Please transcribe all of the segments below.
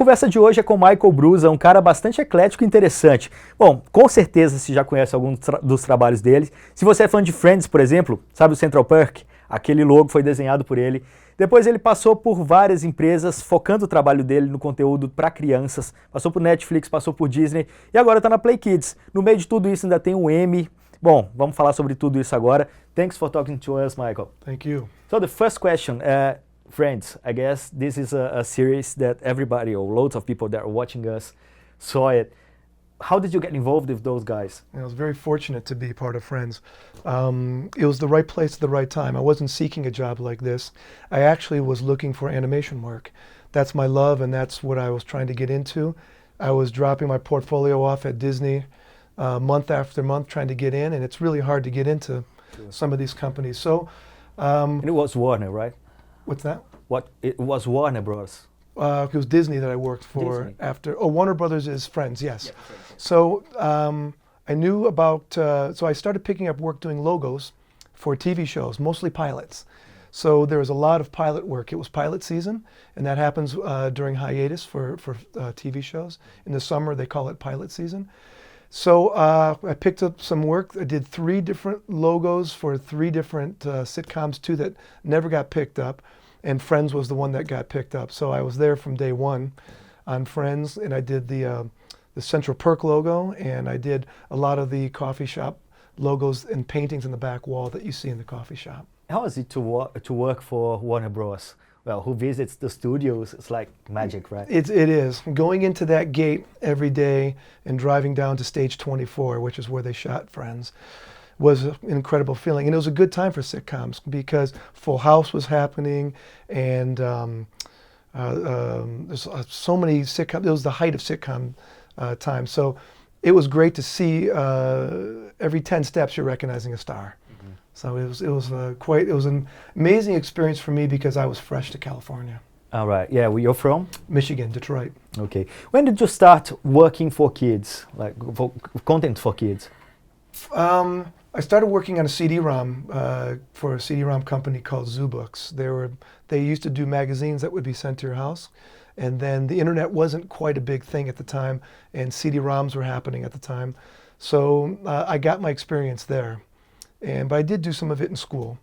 conversa de hoje é com Michael Bruza, um cara bastante eclético e interessante. Bom, com certeza você já conhece alguns dos trabalhos dele. Se você é fã de Friends, por exemplo, sabe o Central Perk? Aquele logo foi desenhado por ele. Depois ele passou por várias empresas, focando o trabalho dele no conteúdo para crianças. Passou por Netflix, passou por Disney e agora está na PlayKids. No meio de tudo isso ainda tem um Emmy. Bom, vamos falar sobre tudo isso agora. Thanks for talking to us, Michael. Thank you. So the first question, Friends, I guess this is a series that everybody or loads of people that are watching us saw it. How did you get involved with those guys? I was very fortunate to be part of Friends. It was the right place at the right time. I wasn't seeking a job like this. I actually was looking for animation work. That's my love and that's what I was trying to get into. I was dropping my portfolio off at Disney month after month trying to get in, and it's really hard to get into some of these companies. So, And it was Warner, right? what's that? It was Warner Bros. It was Disney that I worked for Disney. after. Oh, Warner Brothers is Friends, yes. Yeah, Friends, yeah. So I knew about, so I started picking up work doing logos for TV shows, mostly pilots. So there was a lot of pilot work. It was pilot season, and that happens during hiatus for TV shows. In the summer, they call it pilot season. So I picked up some work. I did 3 different logos for 3 different sitcoms, 2 that never got picked up, and Friends was the one that got picked up. So I was there from day one on Friends, and I did the Central Perk logo, and I did a lot of the coffee shop logos and paintings in the back wall that you see in the coffee shop. How is it to work for Warner Bros? Well, who visits the studios? It's like magic, right? It is. Going into that gate every day and driving down to stage 24, which is where they shot Friends, was an incredible feeling. And it was a good time for sitcoms because Full House was happening, and there's so many sitcoms. It was the height of sitcom time. So it was great to see every 10 steps you're recognizing a star. So it was an amazing experience for me because I was fresh to California. All right. Yeah, where you're from? Michigan, Detroit. Okay. When did you start working for kids, like for content for kids? I started working on a CD-ROM for a CD-ROM company called Zoo Books. They used to do magazines that would be sent to your house, and then the internet wasn't quite a big thing at the time, and CD-ROMs were happening at the time. So I got my experience there. But I did do some of it in school,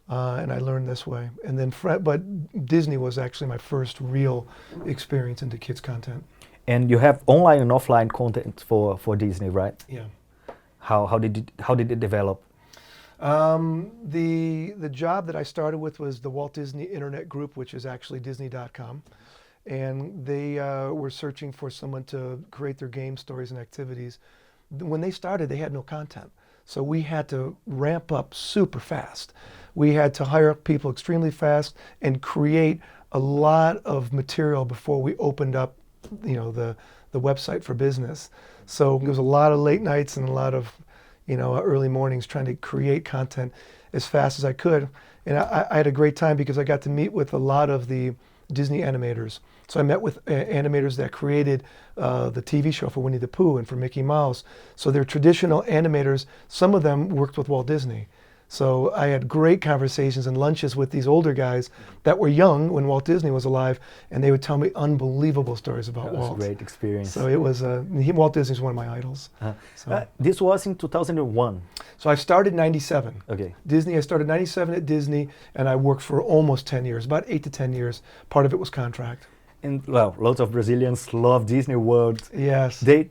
and I learned this way. And then, but Disney was actually my first real experience into kids content. And you have online and offline content for Disney, right? Yeah. How did it develop? The job that I started with was the Walt Disney Internet Group, which is actually Disney.com, and they were searching for someone to create their game stories and activities. When they started, they had no content. So we had to ramp up super fast. We had to hire people extremely fast and create a lot of material before we opened up, the website for business. So there was a lot of late nights and a lot of, early mornings trying to create content as fast as I could. And I had a great time because I got to meet with a lot of the Disney animators. So I met with animators that created the TV show for Winnie the Pooh and for Mickey Mouse. So they're traditional animators. Some of them worked with Walt Disney. So I had great conversations and lunches with these older guys that were young when Walt Disney was alive, and they would tell me unbelievable stories about That was Walt. a great experience. So it was, Walt Disney's one of my idols. So. This was in 2001. So I started in 97. Okay. I started 97 at Disney, and I worked for almost 10 years, about 8 to 10 years. Part of it was contract. And well, lots of Brazilians love Disney World. Yes. They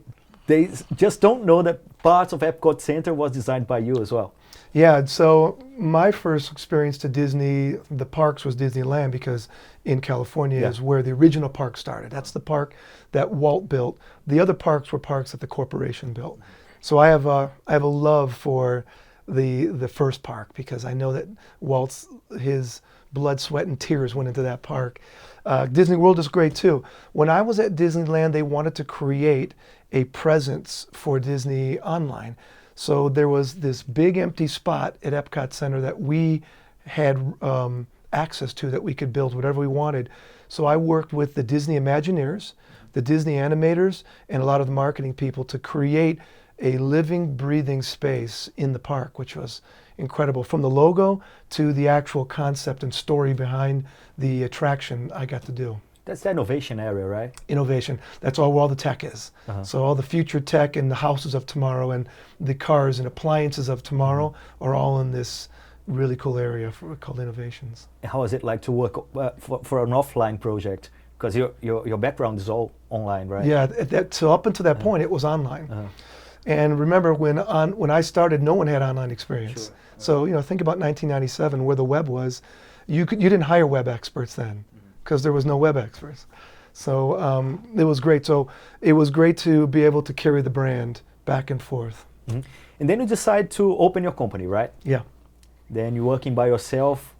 just don't know that parts of Epcot Center was designed by you as well. Yeah, so my first experience to Disney, the parks, was Disneyland because in California is where the original park started. That's the park that Walt built. The other parks were parks that the corporation built. So I have a love for the first park because I know that his blood, sweat, and tears went into that park. Disney World is great too. When I was at Disneyland, they wanted to create a presence for Disney online. So there was this big empty spot at Epcot Center that we had access to, that we could build whatever we wanted. So I worked with the Disney Imagineers, the Disney animators, and a lot of the marketing people to create a living, breathing space in the park, which was incredible. From the logo to the actual concept and story behind the attraction I got to do. That's the innovation area, right? Innovation. That's all where all the tech is. So all the future tech and the houses of tomorrow and the cars and appliances of tomorrow are all in this really cool area called innovations. And how is it like to work for an offline project? Because your background is all online, right? Yeah, so up until that point, it was online. And remember, when I started, no one had online experience. Sure. So think about 1997, where the web was. You didn't hire web experts then, because there was no web experts. So it was great. So it was great to be able to carry the brand back and forth. And then you decide to open your company, right? Yeah. Then you're working by yourself.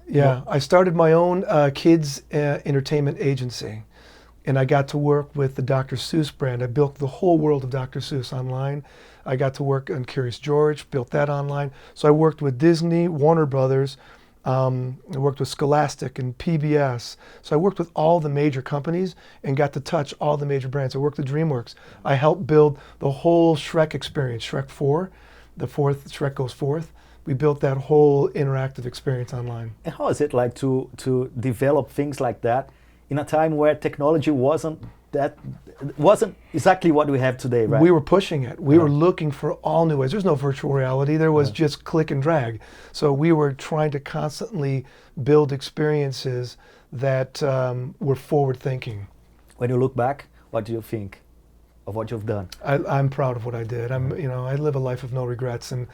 Yeah, I started my own kids entertainment agency, and I got to work with the Dr. Seuss brand. I built the whole world of Dr. Seuss online. I got to work on Curious George, built that online. So I worked with Disney, Warner Brothers. I worked with Scholastic and PBS. So I worked with all the major companies and got to touch all the major brands. I worked with DreamWorks. I helped build the whole Shrek experience, Shrek 4, the fourth, Shrek Goes Forth. We built that whole interactive experience online. And how is it like to develop things like that in a time where technology wasn't exactly what we have today, right? We were pushing it. We were looking for all new ways. There's no virtual reality. There was just click and drag. So we were trying to constantly build experiences that were forward thinking. When you look back, what do you think of what you've done? I'm proud of what I did. I live a life of no regrets, and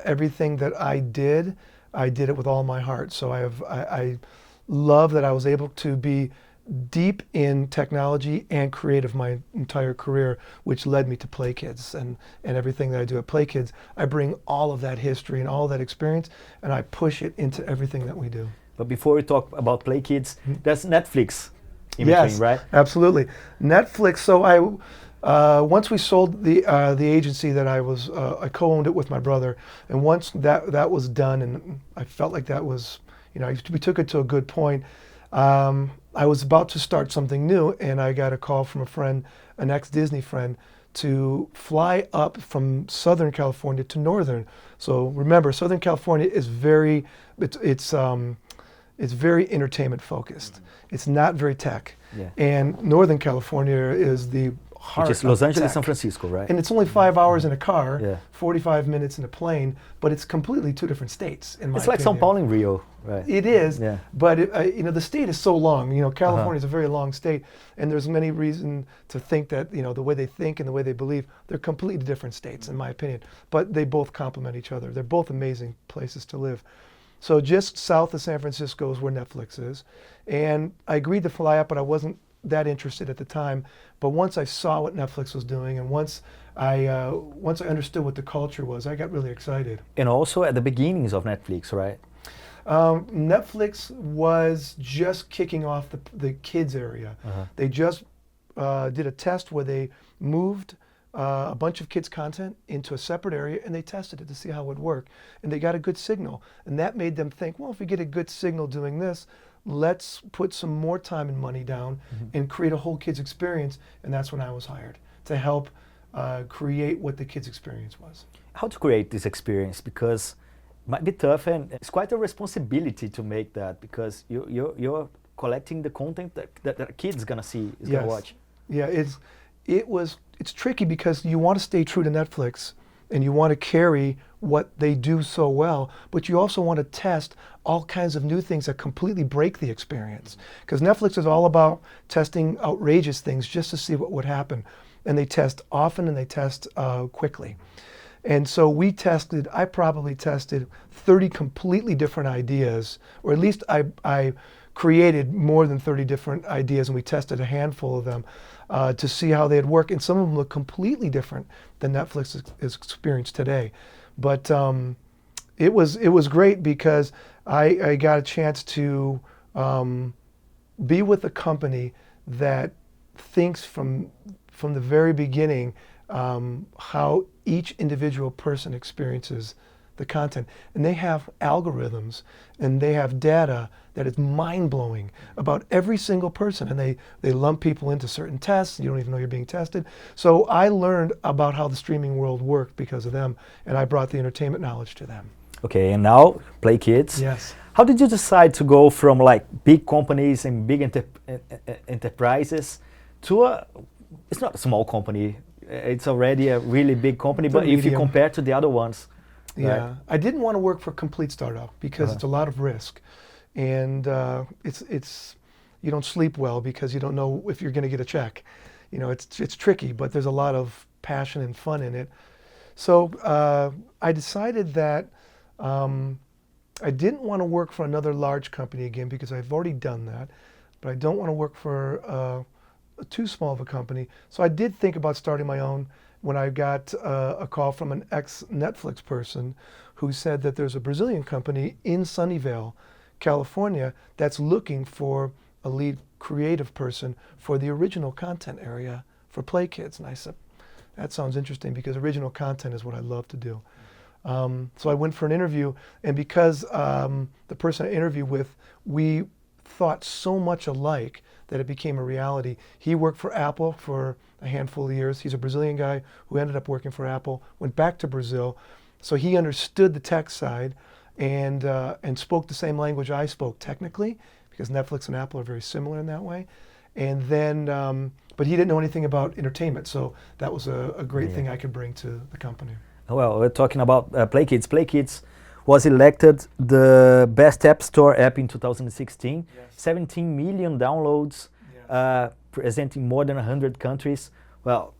everything that I did it with all my heart. So I love that I was able to be deep in technology and creative my entire career, which led me to PlayKids and everything that I do at PlayKids. I bring all of that history and all of that experience, and I push it into everything that we do. But before we talk about PlayKids, there's Netflix in Yes, between, right? Absolutely. Netflix. So once we sold the agency that I co-owned it with my brother, and once that was done, and I felt like that was, we took it to a good point. I was about to start something new, and I got a call from a friend, an ex-Disney friend, to fly up from Southern California to Northern. So remember, Southern California is it's very entertainment focused. It's not very tech. Yeah. And Northern California is the heart Which is Los of Angeles, tech. San Francisco, right? And it's only 5 hours in a car, Yeah. 45 minutes in a plane, but it's completely two different states, in my It's like São opinion. Paulo in Rio, right? It is, Yeah. but the state is so long. California is a very long state, and there's many reasons to think that the way they think and the way they believe, they're completely different states, in my opinion. But they both complement each other. They're both amazing places to live. So just south of San Francisco is where Netflix is, and I agreed to fly up, but I wasn't that interested at the time. But once I saw what Netflix was doing, and once I understood what the culture was, I got really excited. And also at the beginnings of Netflix, right? Netflix was just kicking off the kids area. They just did a test where they moved a bunch of kids' content into a separate area, and they tested it to see how it would work. And they got a good signal. And that made them think, well, if we get a good signal doing this, let's put some more time and money down and create a whole kids experience. And that's when I was hired to help create what the kids experience was. How to create this experience? Because it might be tough, and it's quite a responsibility to make that, because you're collecting the content that a kid's gonna see, is gonna watch. Yeah, it's tricky because you want to stay true to Netflix and you want to carry what they do so well, but you also want to test all kinds of new things that completely break the experience. Because Netflix is all about testing outrageous things just to see what would happen. And they test often and they test quickly. And so I probably tested 30 completely different ideas, or at least I created more than 30 different ideas, and we tested a handful of them to see how they'd work. And some of them look completely different than Netflix is experienced today. But it was great because I got a chance to be with a company that thinks from the very beginning how each individual person experiences the content. And they have algorithms and they have data that is mind-blowing about every single person, and they lump people into certain tests. You don't even know you're being tested. So I learned about how the streaming world worked because of them, and I brought the entertainment knowledge to them. Okay, and now PlayKids. Yes. How did you decide to go from like big companies and big enterprises to it's not a small company, it's already a really big company, It's a but if you medium. compare to the other ones. Yeah, right? I didn't want to work for a complete startup because it's a lot of risk, and it's you don't sleep well because you don't know if you're going to get a check. You know, it's tricky, but there's a lot of passion and fun in it. So I decided that I didn't want to work for another large company again because I've already done that, but I don't want to work for too small of a company. So I did think about starting my own when I got a call from an ex-Netflix person who said that there's a Brazilian company in Sunnyvale, California, that's looking for a lead creative person for the original content area for PlayKids. And I said, that sounds interesting because original content is what I love to do. So I went for an interview, and because the person I interviewed with, we thought so much alike that it became a reality. He worked for Apple for a handful of years. He's a Brazilian guy who ended up working for Apple, went back to Brazil. So he understood the tech side and spoke the same language I spoke technically, because Netflix and Apple are very similar in that way. And then, but he didn't know anything about entertainment, so that was a great thing I could bring to the company. Well, we're talking about PlayKids. PlayKids was elected the best app store app in 2016. Yes. 17 million downloads, presenting more than 100 countries. Well,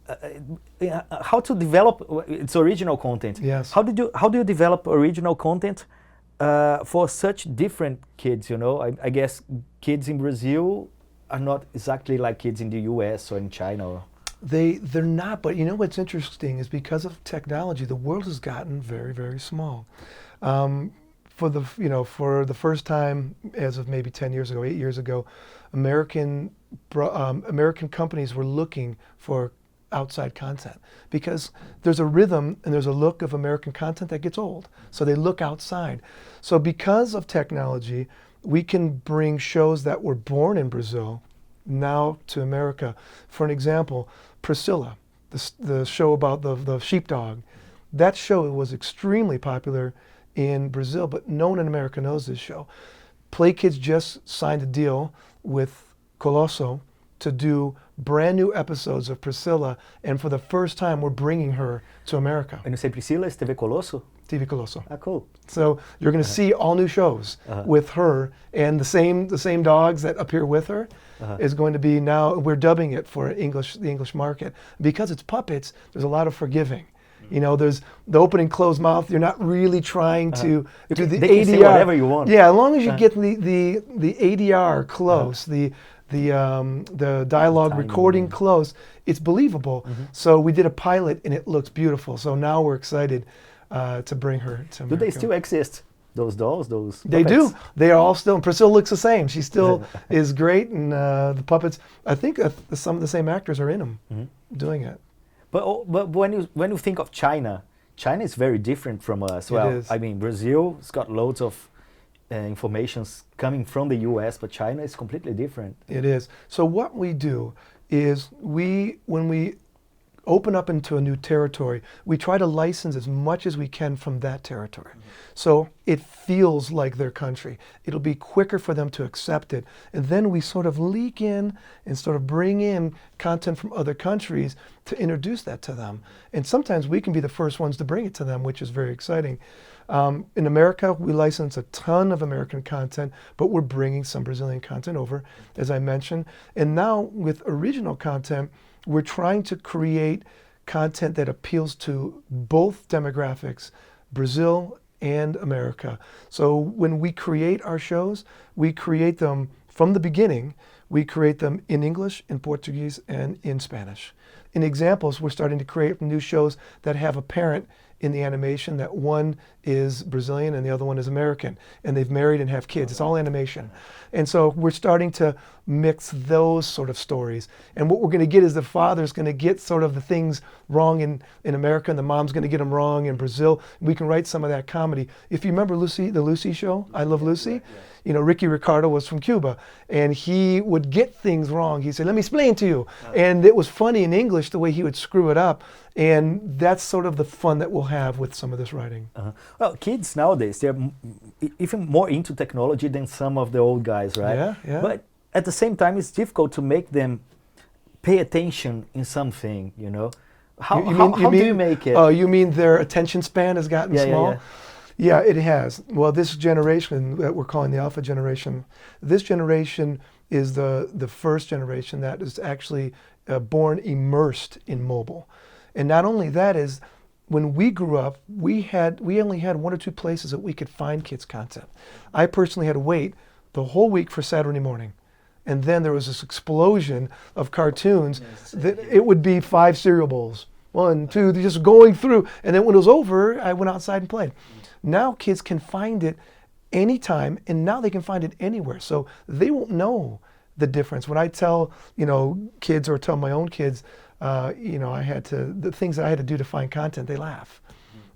how to develop its original content? Yes. How do you develop original content for such different kids? You know, I guess kids in Brazil are not exactly like kids in the U.S. or in China. They're not, but you know what's interesting is because of technology, the world has gotten very, very small. For the first time, as of maybe 10 years ago, 8 years ago, American companies were looking for outside content because there's a rhythm and there's a look of American content that gets old. So they look outside. So because of technology, we can bring shows that were born in Brazil now to America. For an example, Priscilla, the show about the sheepdog. That show was extremely popular in Brazil, but no one in America knows this show. PlayKids just signed a deal with Colosso to do brand new episodes of Priscilla, and for the first time we're bringing her to America. When you say Priscila, it's TV Colosso? TV Colosso. Ah, cool. So you're going to see all new shows with her, and the same dogs that appear with her is going to be now. We're dubbing it for the English market because it's puppets. There's a lot of forgiving. You know, there's the open and closed mouth. You're not really trying to do the they ADR. can say whatever you want. Yeah, as long as you get the ADR close, the dialogue Timing, recording close, it's believable. So we did a pilot and it looks beautiful. So now we're excited to bring her to America. Do they still exist? Those dolls, those They puppets? do. They are all still. Priscilla looks the same. She still is great, and the puppets. I think some of the same actors are in them doing it. But when you think of China, China is very different from us. Well, is. I mean, Brazil's got loads of information coming from the U.S., but China is completely different. It is. So what we do is when we open up into a new territory, we try to license as much as we can from that territory. So it feels like their country. It'll be quicker for them to accept it. And then we sort of leak in and sort of bring in content from other countries to introduce that to them. And sometimes we can be the first ones to bring it to them, which is very exciting. In America, we license a ton of American content, but we're bringing some Brazilian content over, as I mentioned. And now with original content, we're trying to create content that appeals to both demographics, Brazil and America. So when we create our shows, we create them from the beginning. We create them in English, in Portuguese, and in Spanish. In examples, we're starting to create new shows that have a parent in the animation, that one is Brazilian and the other one is American, and they've married and have kids. It's all animation. And so we're starting to mix those sort of stories. And what we're going to get is the father's going to get sort of the things wrong in America, and the mom's going to get them wrong in Brazil. We can write some of that comedy. If you remember Lucy, the Lucy show, I Love Lucy, you know, Ricky Ricardo was from Cuba, and he would get things wrong. He'd say, let me explain to you. And it was funny in English the way he would screw it up. And that's sort of the fun that we'll have with some of this writing. Well, kids nowadays, they're even more into technology than some of the old guys, right? Yeah, yeah. But at the same time, it's difficult to make them pay attention in something, you know? How do you make it? Oh, you mean their attention span has gotten small? Yeah, it has. Well, this generation that we're calling the Alpha generation, this generation is the first generation that is actually born immersed in mobile. And not only that is, when we grew up, we only had 1 or 2 places that we could find kids' content. I personally had to wait the whole week for Saturday morning. And then there was this explosion of cartoons that it would be 5 cereal bowls. 1, 2, just going through. And then when it was over, I went outside and played. Now kids can find it anytime, and now they can find it anywhere. So they won't know the difference. When I tell, you know, kids or tell my own kids, you know, the things that I had to do to find content, they laugh.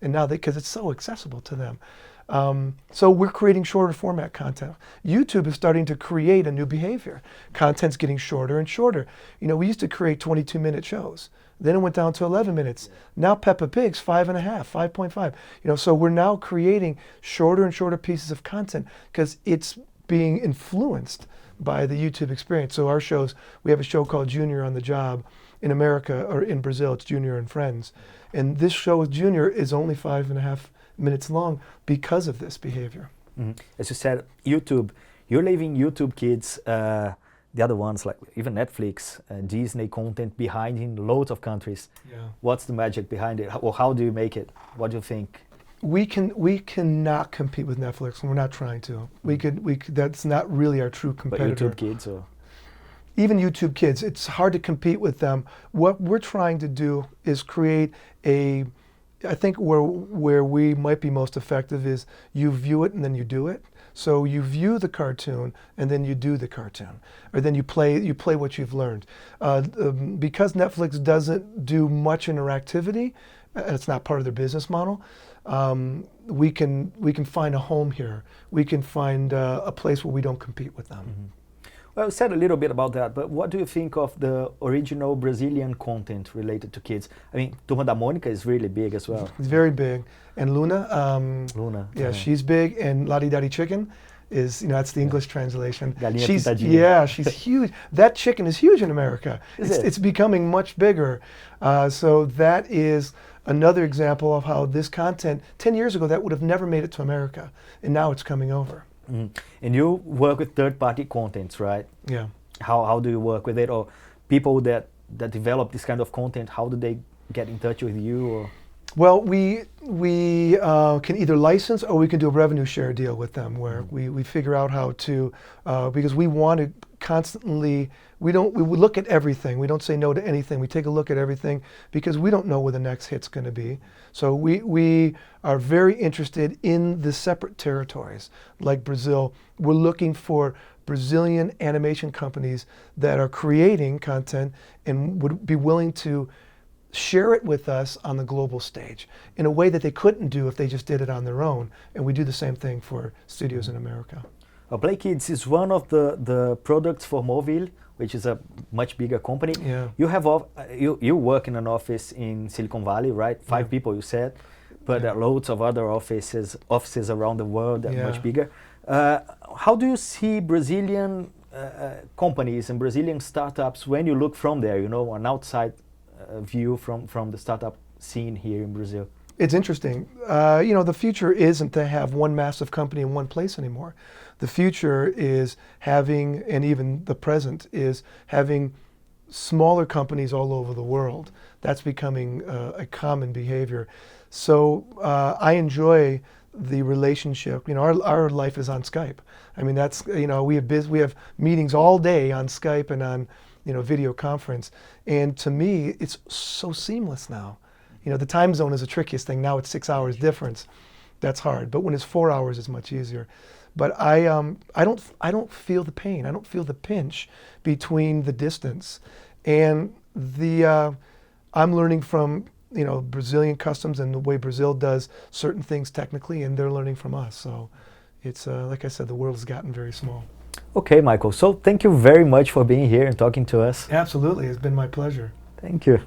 And now because it's so accessible to them. So we're creating shorter format content. YouTube is starting to create a new behavior. Content's getting shorter and shorter. You know, we used to create 22-minute shows. Then it went down to 11 minutes. Now Peppa Pig's 5.5, 5.5. You know, so we're now creating shorter and shorter pieces of content because it's being influenced by the YouTube experience. So our shows, we have a show called Junior on the Job. In America, or in Brazil, it's Junior and Friends. And this show with Junior is only 5.5 minutes long because of this behavior. As you said, YouTube, you're leaving YouTube Kids, the other ones like even Netflix, Disney content behind in loads of countries. Yeah. What's the magic behind it? Or how do you make it? What do you think? We cannot compete with Netflix, and we're not trying to. That's not really our true competitor. But YouTube Kids, or even YouTube Kids, it's hard to compete with them. What we're trying to do is create I think where we might be most effective is you view it and then you do it. So you view the cartoon and then you do the cartoon, or then you play what you've learned. Because Netflix doesn't do much interactivity, and it's not part of their business model. We can find a home here. We can find a place where we don't compete with them. Well, you said a little bit about that, but what do you think of the original Brazilian content related to kids? I mean, Turma da Mônica is really big as well. It's very big. And Luna, yeah, she's big. And Ladi Dadi Chicken is, you know, that's the English translation. She's huge. That chicken is huge in America. It's becoming much bigger. So that is another example of how this content, 10 years ago, that would have never made it to America. And now it's coming over. And you work with third-party contents, right? Yeah. How do you work with it? Or people that develop this kind of content, how do they get in touch with you? Or? Well, we can either license or we can do a revenue share deal with them where we figure out how to, because we want to constantly, we look at everything. We don't say no to anything. We take a look at everything because we don't know where the next hit's going to be. So we are very interested in the separate territories like Brazil. We're looking for Brazilian animation companies that are creating content and would be willing to share it with us on the global stage in a way that they couldn't do if they just did it on their own. And we do the same thing for studios in America. PlayKids is one of the products for Movil, which is a much bigger company. Yeah. You have you work in an office in Silicon Valley, right? 5 people, you said, but there are loads of other offices around the world that are much bigger. How do you see Brazilian companies and Brazilian startups when you look from there? You know, an outside view from the startup scene here in Brazil. It's interesting. You know, the future isn't to have one massive company in one place anymore. The future is having, and even the present is having smaller companies all over the world. That's becoming a common behavior. So I enjoy the relationship. You know, our life is on Skype. I mean, that's, you know, we have meetings all day on Skype and on, you know, video conference. And to me, it's so seamless now. You know, the time zone is the trickiest thing. Now it's 6 hours difference. that's hard. But when it's 4 hours, it's much easier. But I don't feel the pain. I don't feel the pinch between the distance, and I'm learning from Brazilian customs and the way Brazil does certain things technically, and they're learning from us. So it's like I said, the world has gotten very small. Okay, Michael. So thank you very much for being here and talking to us. Absolutely, it's been my pleasure. Thank you.